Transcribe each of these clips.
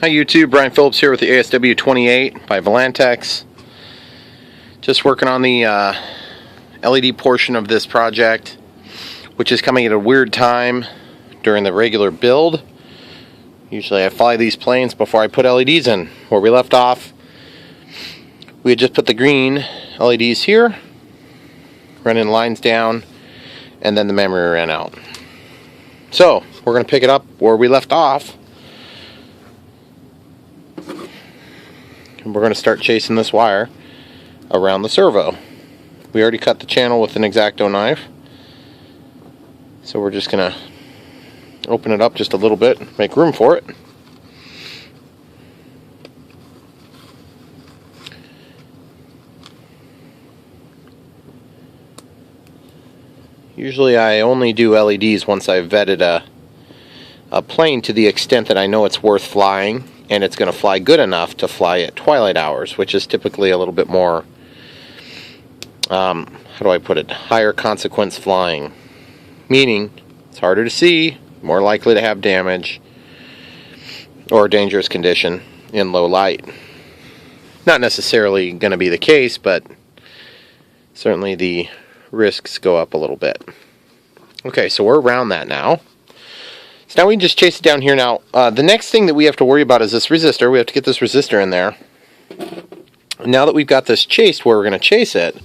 Hi YouTube, Brian Phillips here with the ASW-28 by Volantex. Just working on the LED portion of this project, which is coming at a weird time during the regular build. Usually I fly these planes before I put LEDs in. Where we left off, we had just put the green LEDs here, running lines down, and then the memory ran out. So we're going to pick it up where we left off. And we're going to start chasing this wire around the servo. We already cut the channel with an X-Acto knife, so we're just going to open it up just a little bit, make room for it. Usually I only do LEDs once I've vetted a plane to the extent that I know it's worth flying, and it's going to fly good enough to fly at twilight hours, which is typically a little bit more, how do I put it, higher consequence flying. Meaning, it's harder to see, more likely to have damage, or a dangerous condition in low light. Not necessarily going to be the case, but certainly the risks go up a little bit. Okay, so we're around that now. So now we can just chase it down here. Now, the next thing that we have to worry about is this resistor. We have to get this resistor in there. Now that we've got this chased where we're going to chase it,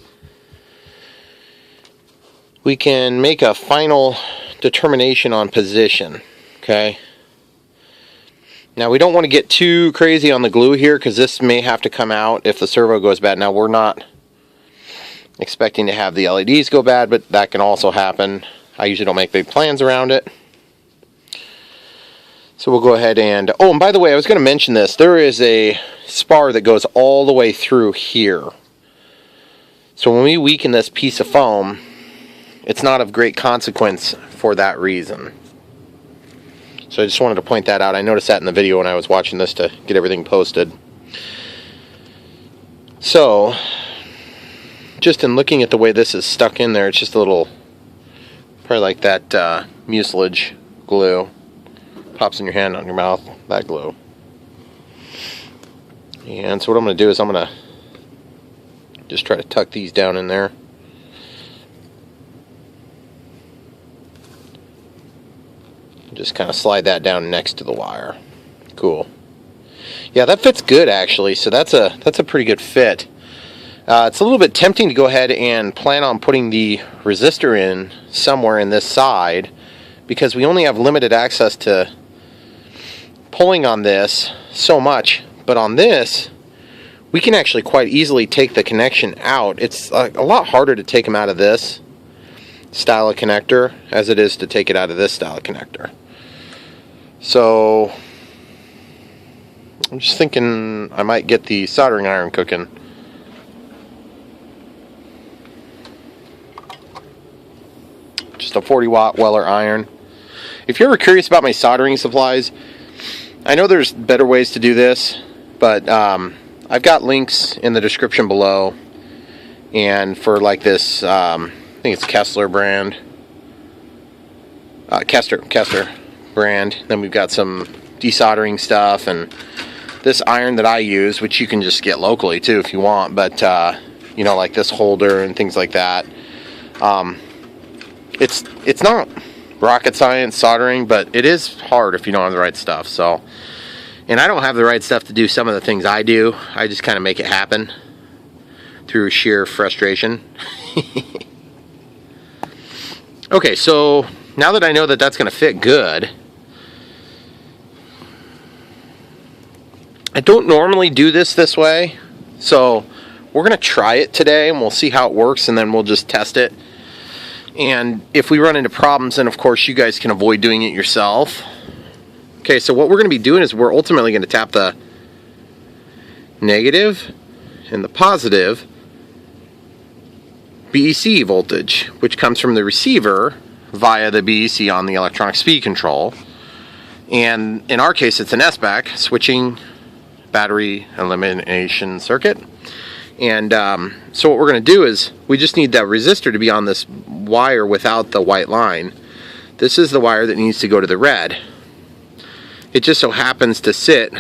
we can make a final determination on position. Okay. Now we don't want to get too crazy on the glue here, because this may have to come out if the servo goes bad. Now we're not expecting to have the LEDs go bad, but that can also happen. I usually don't make big plans around it. So we'll go ahead and, oh, and by the way, I was going to mention this. There is a spar that goes all the way through here. So when we weaken this piece of foam, it's not of great consequence for that reason. So I just wanted to point that out. I noticed that in the video when I was watching this to get everything posted. So, just in looking at the way this is stuck in there, it's just a little, probably like that mucilage glue. Pops in your hand, on your mouth, that glue. And so what I'm going to do is I'm going to just try to tuck these down in there. Just kind of slide that down next to the wire. Cool. Yeah, that fits good actually, so that's a pretty good fit. It's a little bit tempting to go ahead and plan on putting the resistor in somewhere in this side, because we only have limited access to pulling on this so much, but on this we can actually quite easily take the connection out. It's a lot harder to take them out of this style of connector as it is to take it out of this style of connector. So I'm just thinking I might get the soldering iron cooking. Just a 40-watt Weller iron. If you're ever curious about my soldering supplies, I know there's better ways to do this, but I've got links in the description below. And for like this, I think it's Kessler brand, Kessler brand. Then we've got some desoldering stuff, and this iron that I use, which you can just get locally too if you want. But you know, like this holder and things like that. It's not rocket science soldering, but it is hard if you don't have the right stuff. So, and I don't have the right stuff to do some of the things I do. I just kind of make it happen through sheer frustration. Okay, so now that I know that that's going to fit good, I don't normally do this way, so we're going to try it today and we'll see how it works, and then we'll just test it. And if we run into problems, then of course you guys can avoid doing it yourself. Okay, so what we're going to be doing is we're ultimately going to tap the negative and the positive BEC voltage, which comes from the receiver via the BEC on the electronic speed control. And in our case, it's an SBAC, switching battery elimination circuit. And so what we're going to do is we just need that resistor to be on this wire without the white line. This is the wire that needs to go to the red. It just so happens to sit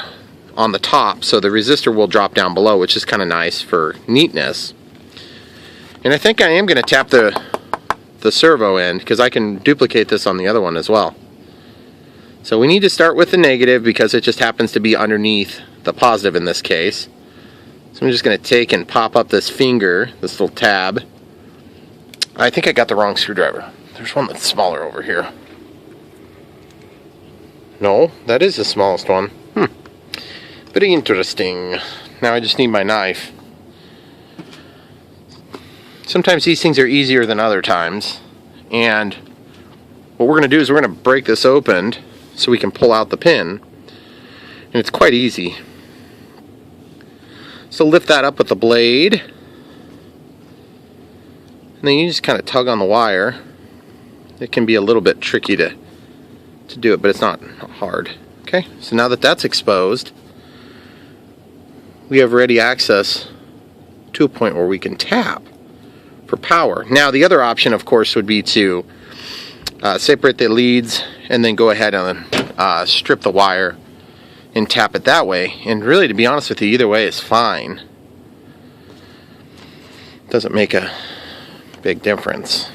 on the top, so the resistor will drop down below, which is kind of nice for neatness. And I think I am going to tap the servo end, because I can duplicate this on the other one as well. So we need to start with the negative because it just happens to be underneath the positive in this case. So I'm just going to take and pop up this finger, this little tab. I think I got the wrong screwdriver. There's one that's smaller over here. No, that is the smallest one. Very interesting. Now I just need my knife. Sometimes these things are easier than other times. And what we're going to do is we're going to break this open so we can pull out the pin. And it's quite easy. So lift that up with the blade. And then you just kind of tug on the wire. It can be a little bit tricky to do it, but it's not hard. Okay, so now that that's exposed, we have ready access to a point where we can tap for power. Now the other option, of course, would be to separate the leads and then go ahead and strip the wire and tap it that way. And really, to be honest with you, either way is fine. Doesn't make a big difference.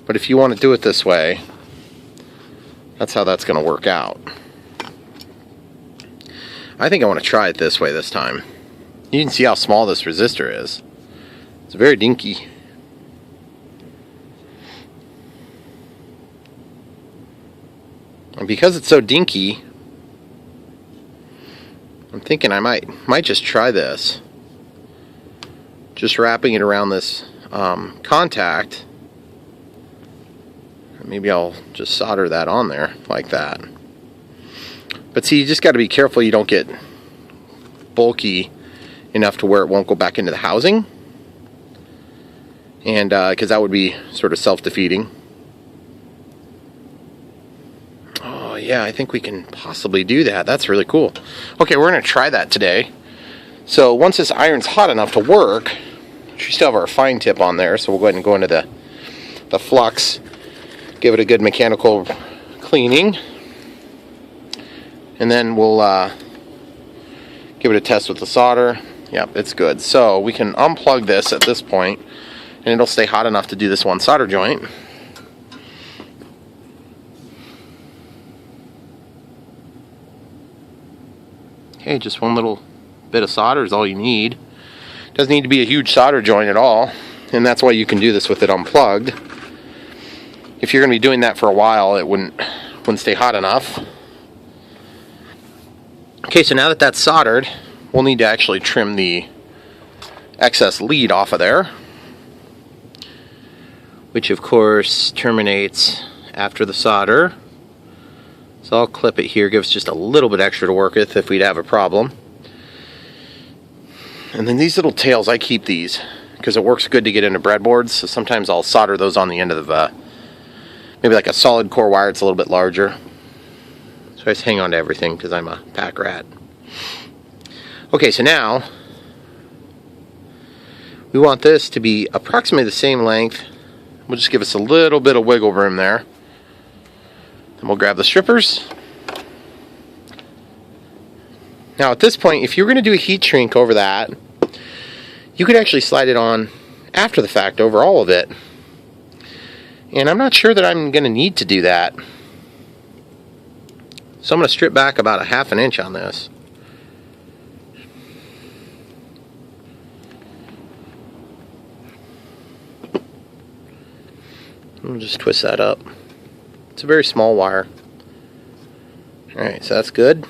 But if you want to do it this way, that's how that's going to work out. I think I want to try it this way this time. You can see how small this resistor is. It's very dinky. And because it's so dinky, I'm thinking I might just try this. Just wrapping it around this contact. Maybe I'll just solder that on there like that. But see, you just got to be careful you don't get bulky enough to where it won't go back into the housing. And because that would be sort of self-defeating. Oh yeah, I think we can possibly do that. That's really cool. Okay, we're going to try that today. So once this iron's hot enough to work, we still have our fine tip on there, so we'll go ahead and go into the flux. Give it a good mechanical cleaning, and then we'll give it a test with the solder. Yep, it's good. So we can unplug this at this point, and it'll stay hot enough to do this one solder joint. Okay, just one little bit of solder is all you need. Doesn't need to be a huge solder joint at all, and that's why you can do this with it unplugged. If you're going to be doing that for a while, it wouldn't stay hot enough. Okay, so now that that's soldered, we'll need to actually trim the excess lead off of there, which of course terminates after the solder. So I'll clip it here, give us just a little bit extra to work with if we'd have a problem. And then these little tails, I keep these because it works good to get into breadboards, so sometimes I'll solder those on the end of maybe like a solid core wire. It's a little bit larger. So I just hang on to everything because I'm a pack rat. Okay, so now we want this to be approximately the same length. We'll just give us a little bit of wiggle room there. Then we'll grab the strippers. Now at this point, if you're going to do a heat shrink over that, you could actually slide it on after the fact over all of it. And I'm not sure that I'm going to need to do that. So I'm going to strip back about a ½ inch on this. We'll just twist that up. It's a very small wire. Alright, so that's good.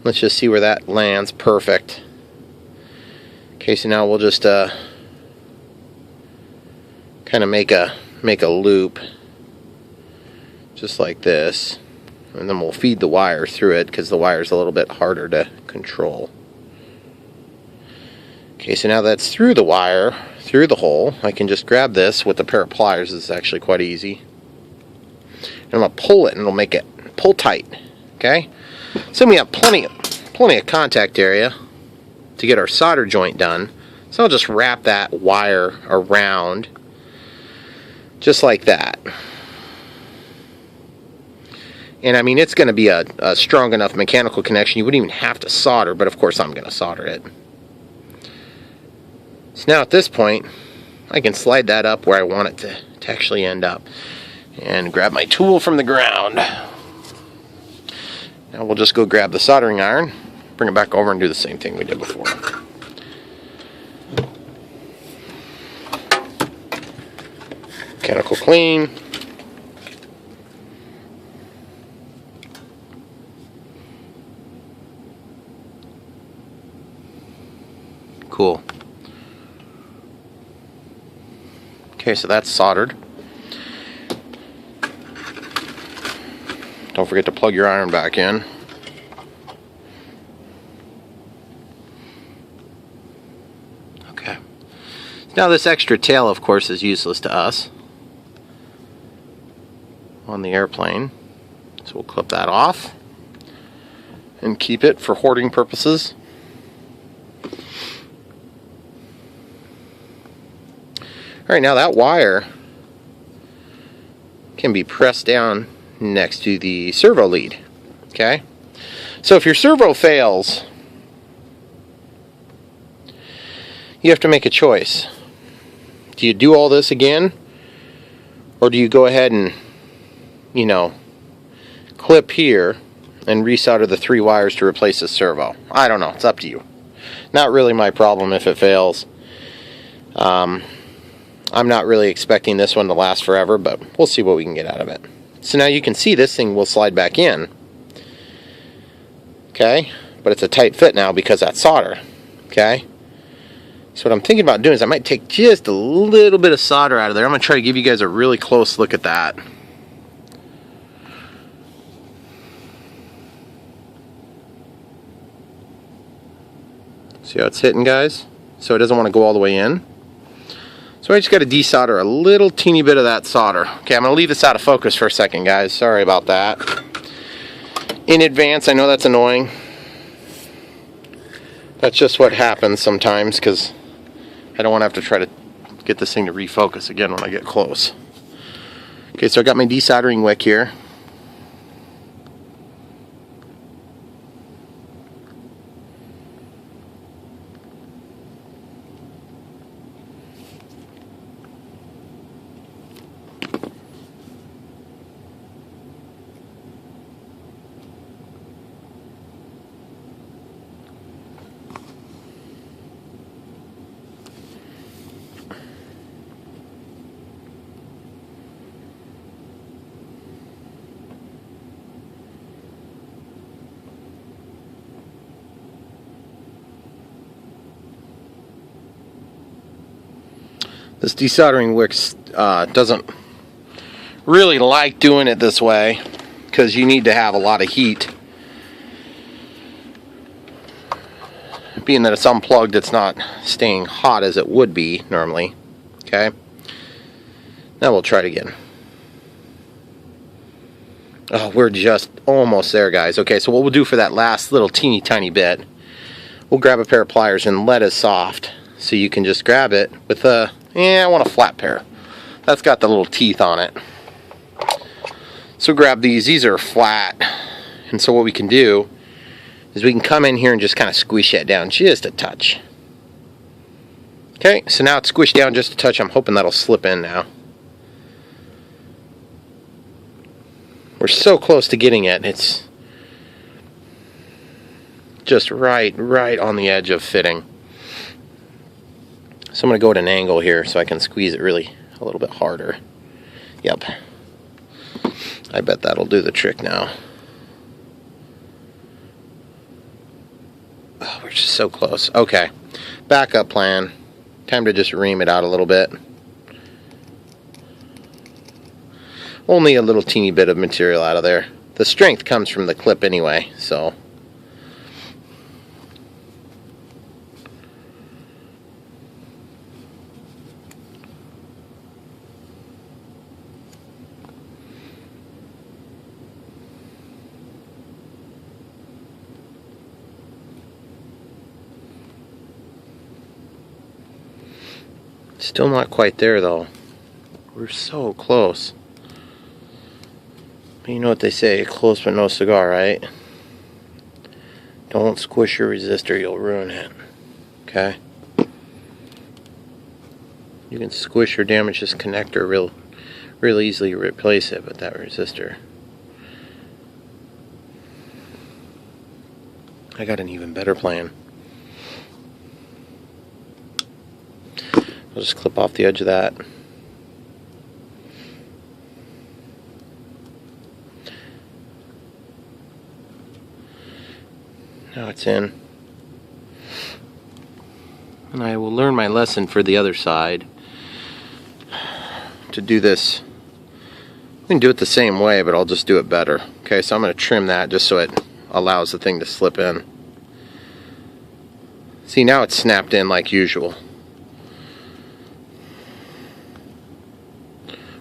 Let's just see where that lands. Perfect. Okay, so now we'll just kind of make a loop just like this, and then we'll feed the wire through it because the wire's a little bit harder to control. Okay, so now that's through the wire, through the hole, I can just grab this with a pair of pliers. It's actually quite easy. And I'm going to pull it, and it'll make it pull tight. Okay? So we have plenty of contact area to get our solder joint done. So I'll just wrap that wire around just like that. And I mean, it's going to be a strong enough mechanical connection you wouldn't even have to solder, but of course I'm going to solder it. So now at this point, I can slide that up where I want it to actually end up. And grab my tool from the ground. Now we'll just go grab the soldering iron, bring it back over and do the same thing we did before. Mechanical clean. Cool. Okay, so that's soldered. Don't forget to plug your iron back in. Okay. Now this extra tail, of course, is useless to us on the airplane. So we'll clip that off and keep it for hoarding purposes. Alright, now that wire can be pressed down next to the servo lead. Okay? So if your servo fails, you have to make a choice. Do you do all this again? Or do you go ahead and, you know, clip here and resolder the 3 wires to replace the servo? I don't know. It's up to you. Not really my problem if it fails. I'm not really expecting this one to last forever, but we'll see what we can get out of it. So now you can see this thing will slide back in. Okay? But it's a tight fit now because that's solder. Okay? So what I'm thinking about doing is I might take just a little bit of solder out of there. I'm going to try to give you guys a really close look at that. See how it's hitting, guys? So it doesn't want to go all the way in. So I just got to desolder a little teeny bit of that solder. Okay, I'm going to leave this out of focus for a second, guys. Sorry about that. In advance, I know that's annoying. That's just what happens sometimes because I don't want to have to try to get this thing to refocus again when I get close. Okay, so I got my desoldering wick here. This desoldering wick doesn't really like doing it this way because you need to have a lot of heat. Being that it's unplugged, it's not staying hot as it would be normally. Okay? Now we'll try it again. Oh, we're just almost there, guys. Okay, so what we'll do for that last little teeny tiny bit, we'll grab a pair of pliers and lead is soft. So you can just grab it with a, I want a flat pair. That's got the little teeth on it. So grab these are flat. And so what we can do is we can come in here and just kind of squish that down just a touch. Okay, so now it's squished down just a touch. I'm hoping that'll slip in now. We're so close to getting it. It's just right on the edge of fitting. So I'm going to go at an angle here so I can squeeze it really a little bit harder. Yep. I bet that'll do the trick now. Oh, we're just so close. Okay. Backup plan. Time to just ream it out a little bit. Only a little teeny bit of material out of there. The strength comes from the clip anyway, so. Still not quite there though. We're so close. You know what they say, close but no cigar, right? Don't squish your resistor, you'll ruin it. Okay? You can squish or damage this connector real easily, replace it, but that resistor. I got an even better plan. I'll just clip off the edge of that. Now it's in. And I will learn my lesson for the other side. To do this, I can do it the same way, but I'll just do it better. Okay, so I'm going to trim that just so it allows the thing to slip in. See, now it's snapped in like usual.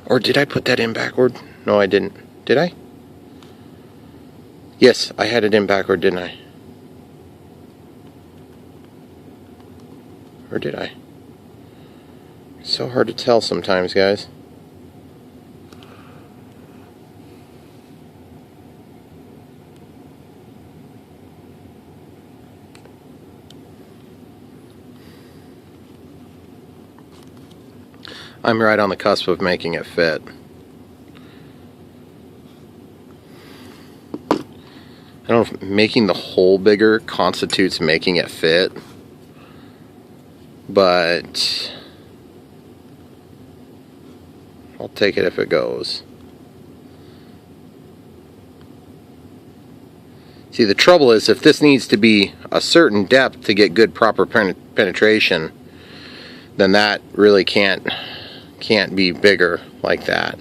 Or did I put that in backward? No, I didn't. Did I? Yes, I had it in backward, didn't I? Or did I? It's so hard to tell sometimes, guys. I'm right on the cusp of making it fit. I don't know if making the hole bigger constitutes making it fit, but I'll take it if it goes. See, the trouble is, if this needs to be a certain depth to get good proper penetration, then that really can't be bigger like that.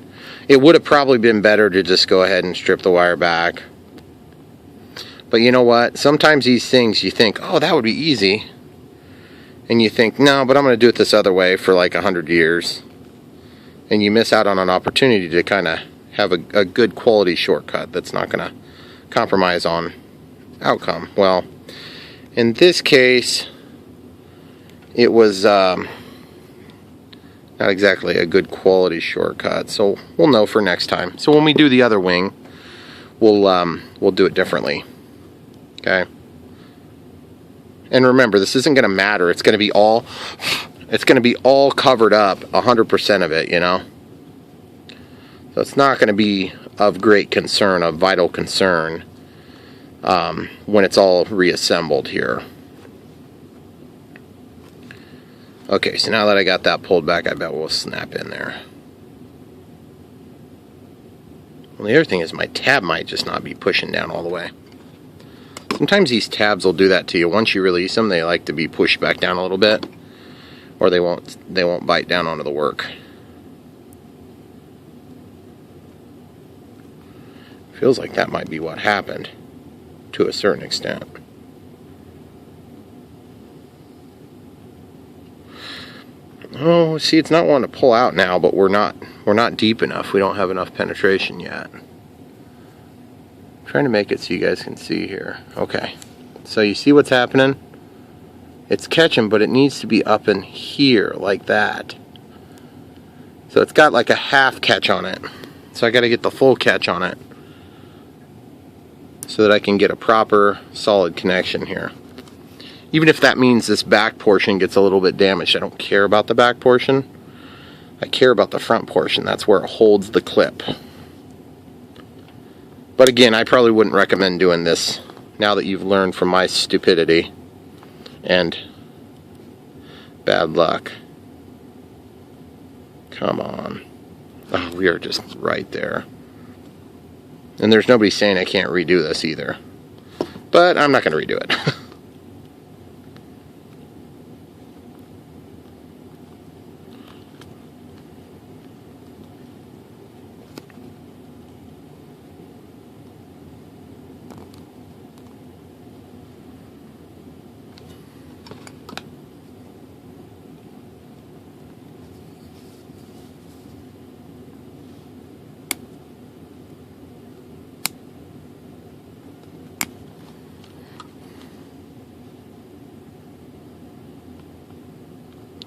It would have probably been better to just go ahead and strip the wire back. But you know what? Sometimes these things you think, oh, that would be easy. And you think, no, but I'm going to do it this other way for like 100 years. And you miss out on an opportunity to kind of have a good quality shortcut that's not going to compromise on outcome. Well, in this case, it was not exactly a good quality shortcut, so we'll know for next time. So when we do the other wing, we'll do it differently. Okay. And remember, this isn't going to matter. It's going to be all covered up, 100% of it, you know. So it's not going to be of great concern, of vital concern, when it's all reassembled here. Okay, so now that I got that pulled back, I bet we'll snap in there. Well, the other thing is my tab might just not be pushing down all the way. Sometimes these tabs will do that to you. Once you release them, they like to be pushed back down a little bit, or they won't bite down onto the work. Feels like that might be what happened, to a certain extent. Oh, see, it's not wanting to pull out now, but we're not deep enough. We don't have enough penetration yet. I'm trying to make it so you guys can see here. Okay, so you see what's happening? It's catching, but it needs to be up in here like that. So it's got like a half catch on it. So I got to get the full catch on it so that I can get a proper solid connection here. Even if that means this back portion gets a little bit damaged, I don't care about the back portion. I care about the front portion. That's where it holds the clip. But again, I probably wouldn't recommend doing this now that you've learned from my stupidity and bad luck. Come on. Oh, we are just right there. And there's nobody saying I can't redo this either. But I'm not going to redo it.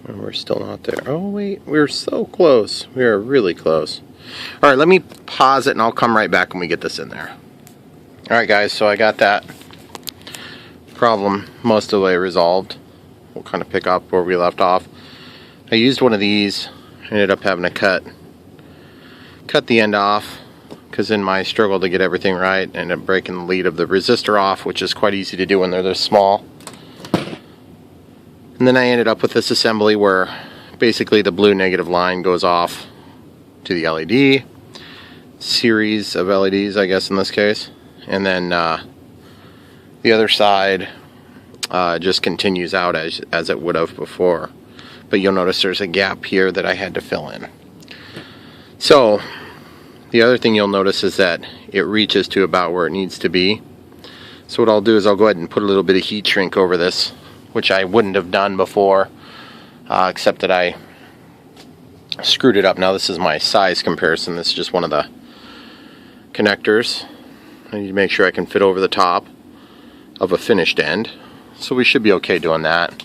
And we're still not there. Oh wait, we're so close. We are really close. All right, let me pause it and I'll come right back when we get this in there. All right, guys, so I got that problem most of the way resolved. We'll kind of pick up where we left off. I used one of these, ended up having to cut the end off because in my struggle to get everything right, I ended up breaking the lead of the resistor off, which is quite easy to do when they're this small. And then I ended up with this assembly where basically the blue negative line goes off to the LED, series of LEDs, I guess in this case, and then the other side just continues out as it would have before. But you'll notice there's a gap here that I had to fill in. So the other thing you'll notice is that it reaches to about where it needs to be. So what I'll do is I'll go ahead and put a little bit of heat shrink over this, which I wouldn't have done before, except that I screwed it up. Now this is my size comparison. This is just one of the connectors. I need to make sure I can fit over the top of a finished end. So we should be okay doing that.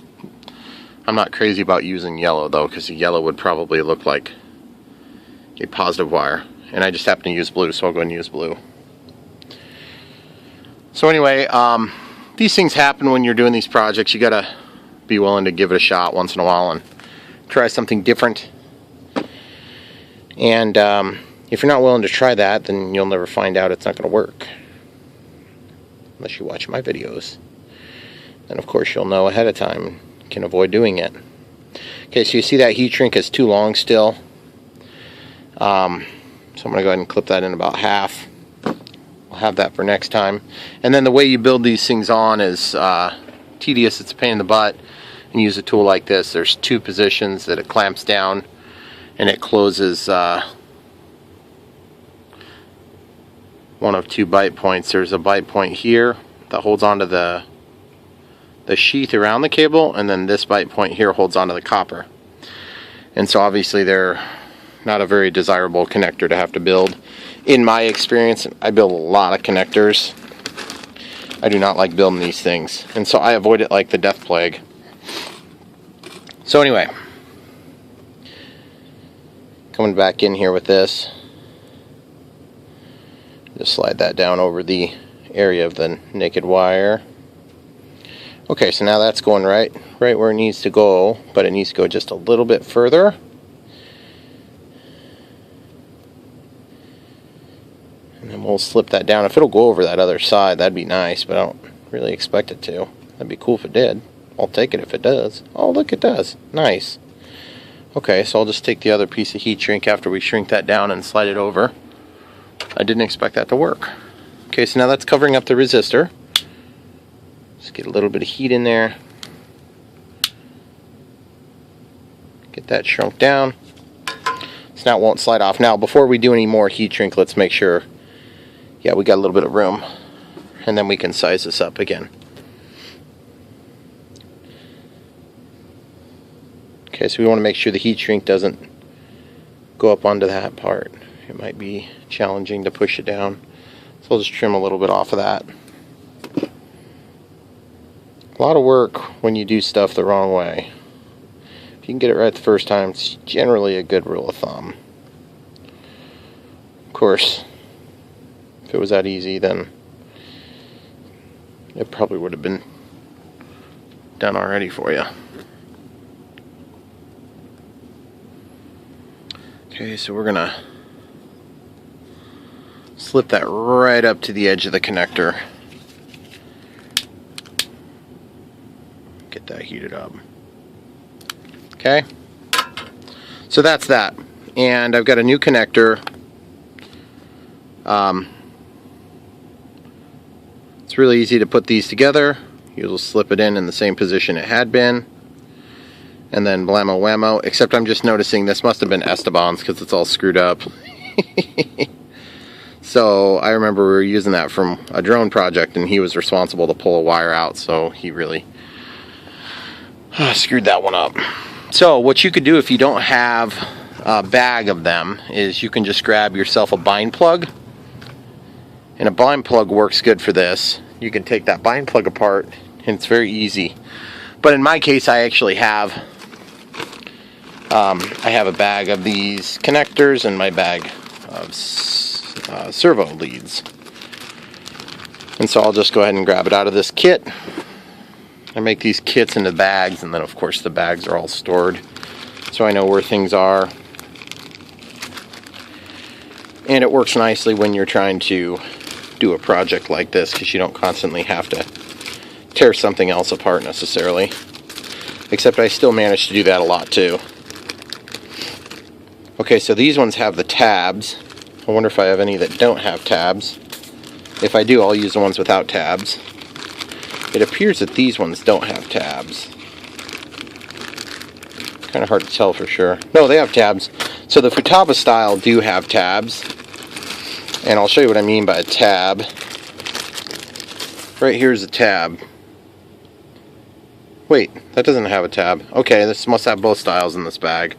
I'm not crazy about using yellow though, because the yellow would probably look like a positive wire. And I just happen to use blue, so I'll go ahead and use blue. So anyway, these things happen when you're doing these projects. You gotta be willing to give it a shot once in a while and try something different. And if you're not willing to try that, then you'll never find out it's not going to work. Unless you watch my videos. Then of course you'll know ahead of time and can avoid doing it. Okay, so you see that heat shrink is too long still. So I'm going to go ahead and clip that in about half. We'll have that for next time. And then the way you build these things on is tedious. It's a pain in the butt. And use a tool like this. There's two positions that it clamps down and it closes one of two bite points. There's a bite point here that holds onto the sheath around the cable, and then this bite point here holds onto the copper. And so obviously they're not a very desirable connector to have to build. In my experience, I build a lot of connectors. I do not like building these things, and so I avoid it like the death plague. So anyway, coming back in here with this, just slide that down over the area of the naked wire. Okay, so now that's going right where it needs to go, but it needs to go just a little bit further. And then we'll slip that down. If it'll go over that other side, that'd be nice, but I don't really expect it to. That'd be cool if it did. I'll take it if it does. Oh, look, it does. Nice. Okay, so I'll just take the other piece of heat shrink after we shrink that down and slide it over. I didn't expect that to work. Okay, so now that's covering up the resistor. Just get a little bit of heat in there. Get that shrunk down. So now it won't slide off. Now, before we do any more heat shrink, let's make sure, yeah, we got a little bit of room. And then we can size this up again. Okay, so we want to make sure the heat shrink doesn't go up onto that part. It might be challenging to push it down. So I'll just trim a little bit off of that. A lot of work when you do stuff the wrong way. If you can get it right the first time, it's generally a good rule of thumb. Of course, if it was that easy, then it probably would have been done already for you. Okay, so we're gonna slip that right up to the edge of the connector. Get that heated up. Okay, so that's that. And I've got a new connector. It's really easy to put these together. You'll slip it in the same position it had been. And then blammo whammo, except I'm just noticing this must have been Esteban's because it's all screwed up. So I remember we were using that from a drone project and he was responsible to pull a wire out, so he really screwed that one up. So what you could do if you don't have a bag of them is you can just grab yourself a bind plug. And a bind plug works good for this. You can take that bind plug apart and it's very easy. But in my case I actually have a bag of these connectors and my bag servo leads. And so I'll just go ahead and grab it out of this kit. I make these kits into bags, and then of course the bags are all stored so I know where things are. And it works nicely when you're trying to do a project like this, because you don't constantly have to tear something else apart necessarily. Except I still manage to do that a lot too. Okay, so these ones have the tabs. I wonder if I have any that don't have tabs. If I do, I'll use the ones without tabs. It appears that these ones don't have tabs. Kind of hard to tell for sure. No, they have tabs. So the Futaba style do have tabs. And I'll show you what I mean by a tab. Right here's a tab. Wait, that doesn't have a tab. Okay, this must have both styles in this bag.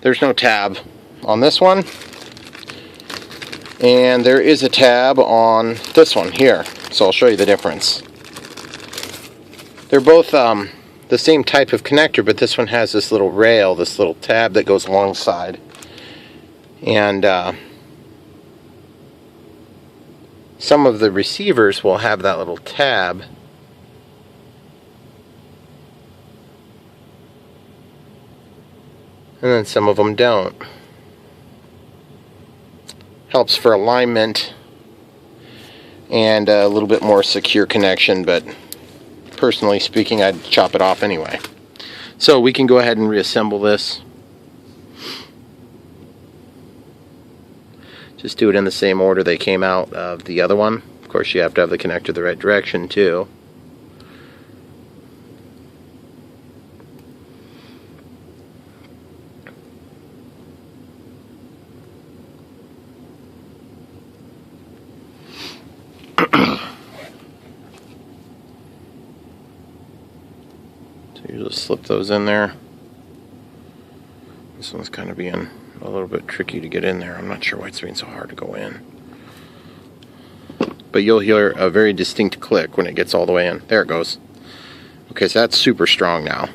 There's no tab on this one. And there is a tab on this one here. So I'll show you the difference. They're both the same type of connector, but this one has this little rail, this little tab that goes alongside. And some of the receivers will have that little tab. And then some of them don't. Helps for alignment and a little bit more secure connection, but personally speaking, I'd chop it off anyway. So we can go ahead and reassemble this. Just do it in the same order they came out of the other one. Of course, you have to have the connector the right direction too. You just slip those in there. This one's kind of being a little bit tricky to get in there. I'm not sure why it's being so hard to go in. But you'll hear a very distinct click when it gets all the way in. There it goes. Okay, so that's super strong now.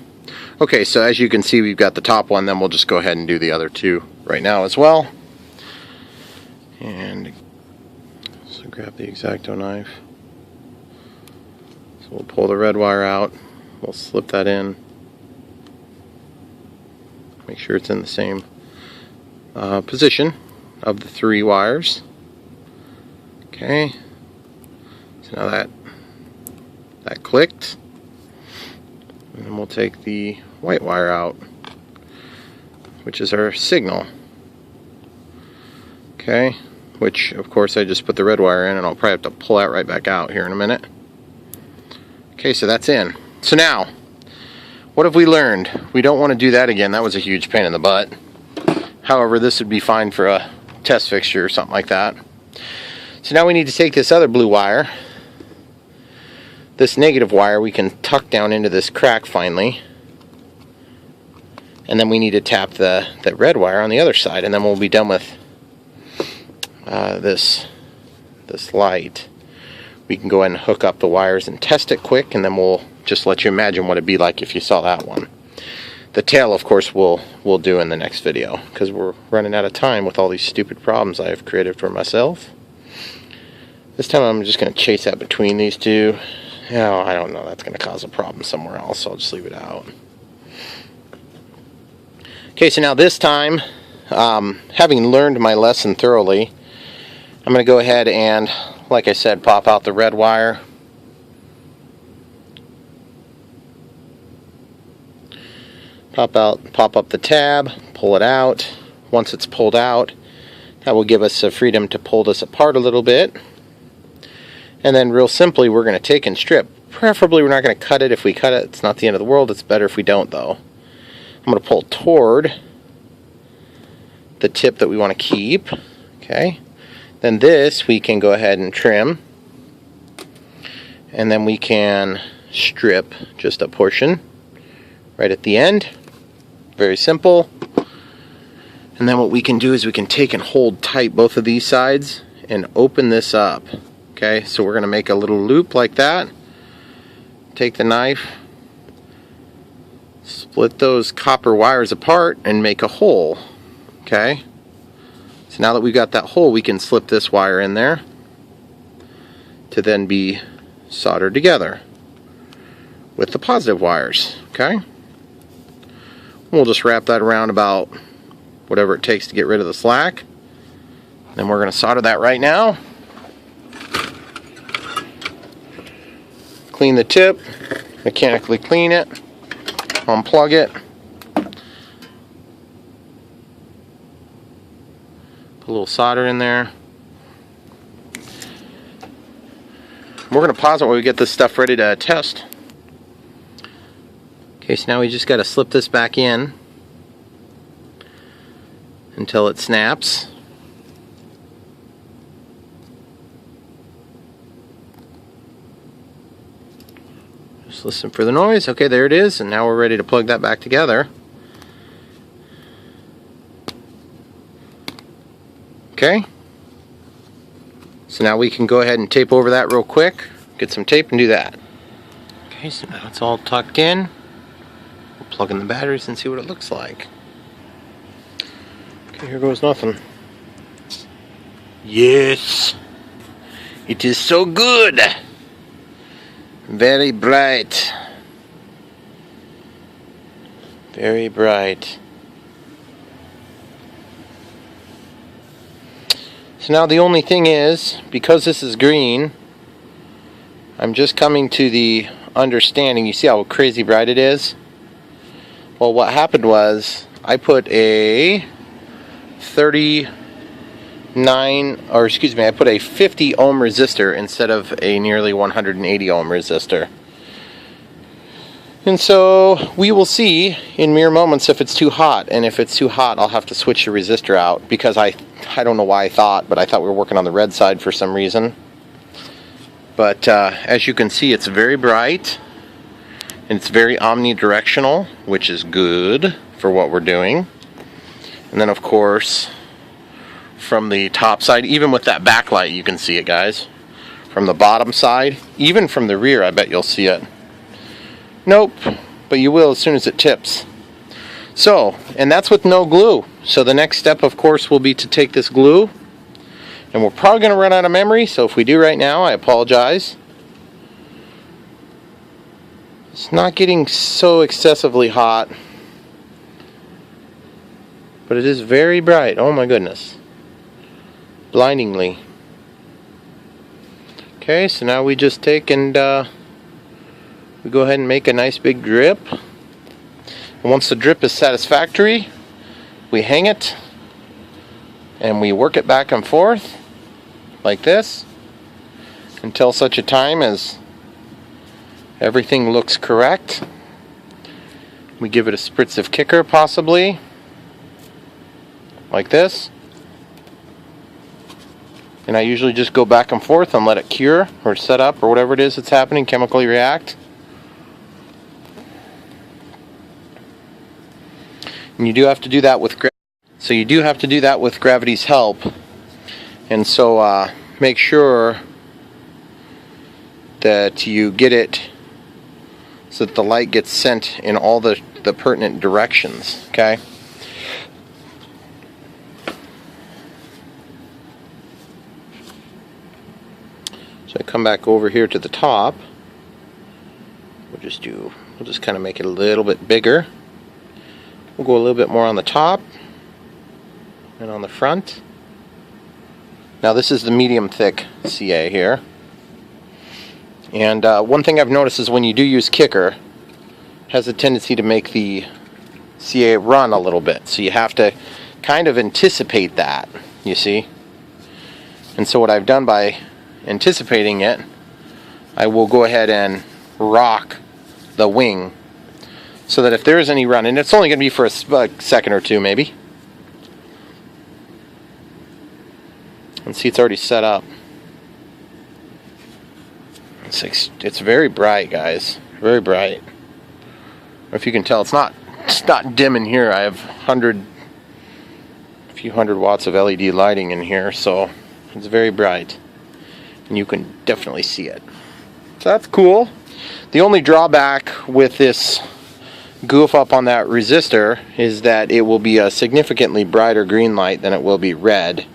Okay, so as you can see, we've got the top one, then we'll just go ahead and do the other two right now as well. And so grab the X-Acto knife. So we'll pull the red wire out. We'll slip that in. Make sure it's in the same position of the 3 wires. Okay. So now that clicked. And then we'll take the white wire out, which is our signal. Okay. Which, of course, I just put the red wire in, and I'll probably have to pull that right back out here in a minute. Okay, so that's in. So now, what have we learned? We don't want to do that again. That was a huge pain in the butt. However, this would be fine for a test fixture or something like that. So now we need to take this other blue wire, this negative wire, we can tuck down into this crack finally. And then we need to tap that red wire on the other side, and then we'll be done with this light. We can go ahead and hook up the wires and test it quick, and then we'll just let you imagine what it'd be like if you saw that one. The tail, of course, we'll do in the next video, because we're running out of time with all these stupid problems I have created for myself. This time I'm just going to chase that between these two. Oh, I don't know, that's going to cause a problem somewhere else, so I'll just leave it out. Okay, so now this time, having learned my lesson thoroughly, I'm going to go ahead and, like I said, pop out the red wire. Pop up the tab, pull it out. Once it's pulled out, that will give us the freedom to pull this apart a little bit. And then real simply, we're going to take and strip. Preferably we're not going to cut it. If we cut it, it's not the end of the world. It's better if we don't, though. I'm going to pull toward the tip that we want to keep. Okay. Then this we can go ahead and trim. And then we can strip just a portion right at the end. Very simple. And then what we can do is we can take and hold tight both of these sides and open this up. Okay, so we're going to make a little loop like that. Take the knife, split those copper wires apart, and make a hole. Okay, so So now that we've got that hole, we can slip this wire in there to then be soldered together with the positive wires. Okay? We'll just wrap that around about whatever it takes to get rid of the slack. Then we're going to solder that right now. Clean the tip, mechanically clean it, unplug it. Put a little solder in there. We're going to pause it while we get this stuff ready to test. Okay, so now we just got to slip this back in until it snaps. Just listen for the noise. Okay, there it is, and now we're ready to plug that back together. Okay, so now we can go ahead and tape over that real quick. Get some tape and do that. Okay, so now it's all tucked in. We'll plug in the batteries and see what it looks like. Okay, here goes nothing. Yes, it is so good. Very bright. Very bright. So now the only thing is, because this is green, I'm just coming to the understanding. You see how crazy bright it is? Well, what happened was I put a 50 ohm resistor instead of a nearly 180 ohm resistor. And so we will see in mere moments if it's too hot, and if it's too hot I'll have to switch the resistor out, because I don't know why I thought we were working on the red side for some reason. But as you can see, it's very bright and it's very omnidirectional, which is good for what we're doing. And then of course, from the top side, even with that backlight, you can see it, guys. From the bottom side, even from the rear, I bet you'll see it. Nope, but you will as soon as it tips. So, and that's with no glue. So the next step, of course, will be to take this glue, and we're probably going to run out of memory, so if we do right now, I apologize. It's not getting so excessively hot, but it is very bright. Oh my goodness. Blindingly. Okay, so now we just take and we go ahead and make a nice big drip. And once the drip is satisfactory, we hang it and we work it back and forth like this until such a time as everything looks correct. We give it a spritz of kicker, possibly like this. And I usually just go back and forth and let it cure or set up or whatever it is that's happening, chemically react. And you do have to do that with gravity's help. And so make sure that you get it so that the light gets sent in all the pertinent directions, okay? So I come back over here to the top. We'll just kind of make it a little bit bigger. We'll go a little bit more on the top and on the front. Now this is the medium thick CA here. And one thing I've noticed is when you do use kicker, it has a tendency to make the CA run a little bit. So you have to kind of anticipate that, you see. And so what I've done by anticipating it, I will go ahead and rock the wing so that if there is any run, and it's only going to be for a second or two maybe. And see, it's already set up. It's very bright, guys. Very bright. If you can tell, it's not dim in here. I have a few hundred watts of LED lighting in here, so it's very bright. And you can definitely see it. So that's cool. The only drawback with this goof up on that resistor is that it will be a significantly brighter green light than it will be red,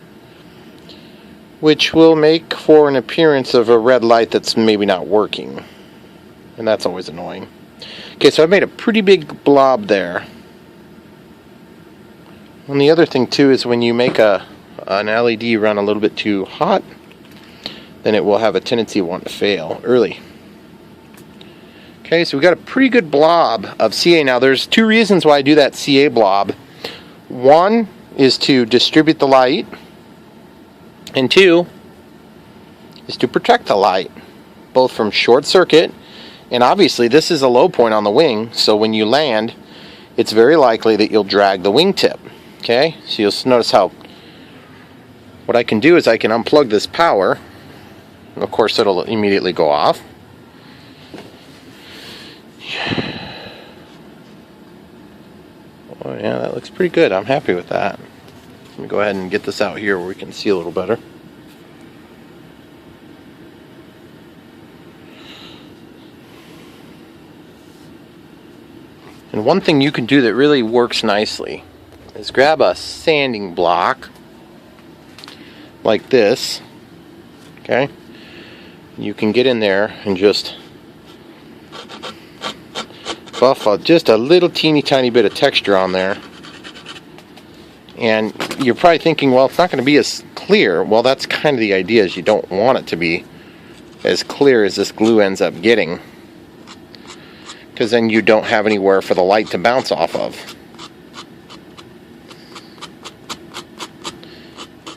which will make for an appearance of a red light that's maybe not working, and that's always annoying. Okay, so I've made a pretty big blob there. And the other thing too is when you make an LED run a little bit too hot, then it will have a tendency to want to fail early. Okay, so we got a pretty good blob of CA. Now there's two reasons why I do that CA blob. One is to distribute the light, and two is to protect the light, both from short circuit, and obviously this is a low point on the wing, so when you land, it's very likely that you'll drag the wingtip. Okay, so you'll notice how what I can do is I can unplug this power, and of course it'll immediately go off. Oh yeah, that looks pretty good. I'm happy with that. Let me go ahead and get this out here where we can see a little better. And one thing you can do that really works nicely is grab a sanding block like this, okay? You can get in there and just buff just a little teeny tiny bit of texture on there. And you're probably thinking, well, it's not going to be as clear. Well, that's kind of the idea, is you don't want it to be as clear as this glue ends up getting, because then you don't have anywhere for the light to bounce off of.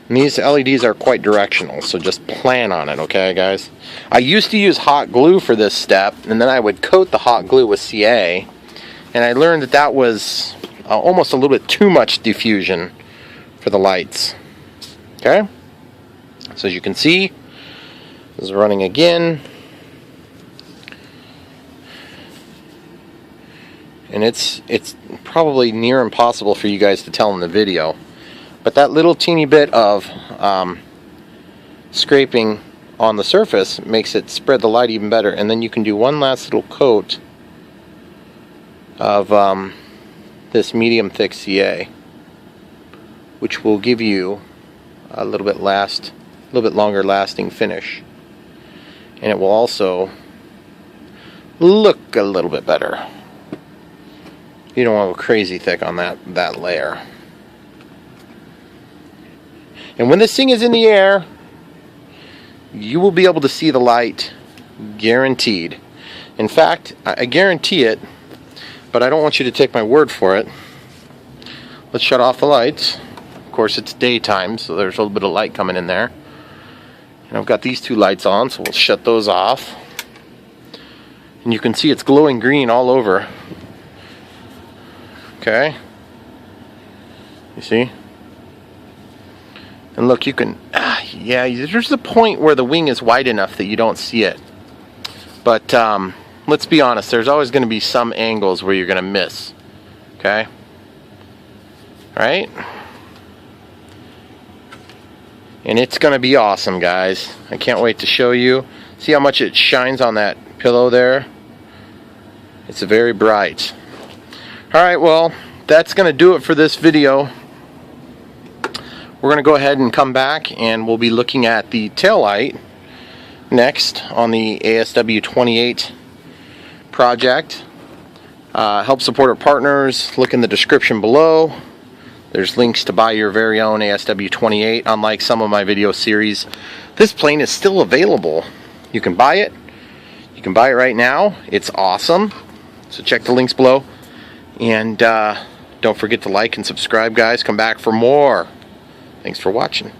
And these LEDs are quite directional, so just plan on it, okay, guys? I used to use hot glue for this step, and then I would coat the hot glue with CA, and I learned that that was almost a little bit too much diffusion for the lights. Okay? So as you can see, this is running again. And it's probably near impossible for you guys to tell in the video, but that little teeny bit of scraping on the surface makes it spread the light even better. And then you can do one last little coat of this medium thick CA, which will give you a little bit longer lasting finish, and it will also look a little bit better. You don't want to go crazy thick on that layer. And when this thing is in the air, you will be able to see the light, guaranteed. In fact, I guarantee it, but I don't want you to take my word for it. Let's shut off the lights. Of course, it's daytime, so there's a little bit of light coming in there. And I've got these two lights on, so we'll shut those off. And you can see it's glowing green all over. Okay, you see? And look, you can, yeah, there's a point where the wing is wide enough that you don't see it. But let's be honest, there's always going to be some angles where you're going to miss. Okay? Right? And it's going to be awesome, guys. I can't wait to show you. See how much it shines on that pillow there? It's very bright. Alright, well, that's going to do it for this video. We're going to go ahead and come back, and we'll be looking at the tail light next on the ASW-28 project. Help support our partners. Look in the description below. There's links to buy your very own ASW-28. Unlike some of my video series, this plane is still available. You can buy it. You can buy it right now. It's awesome. So check the links below. And don't forget to like and subscribe, guys. Come back for more. Thanks for watching.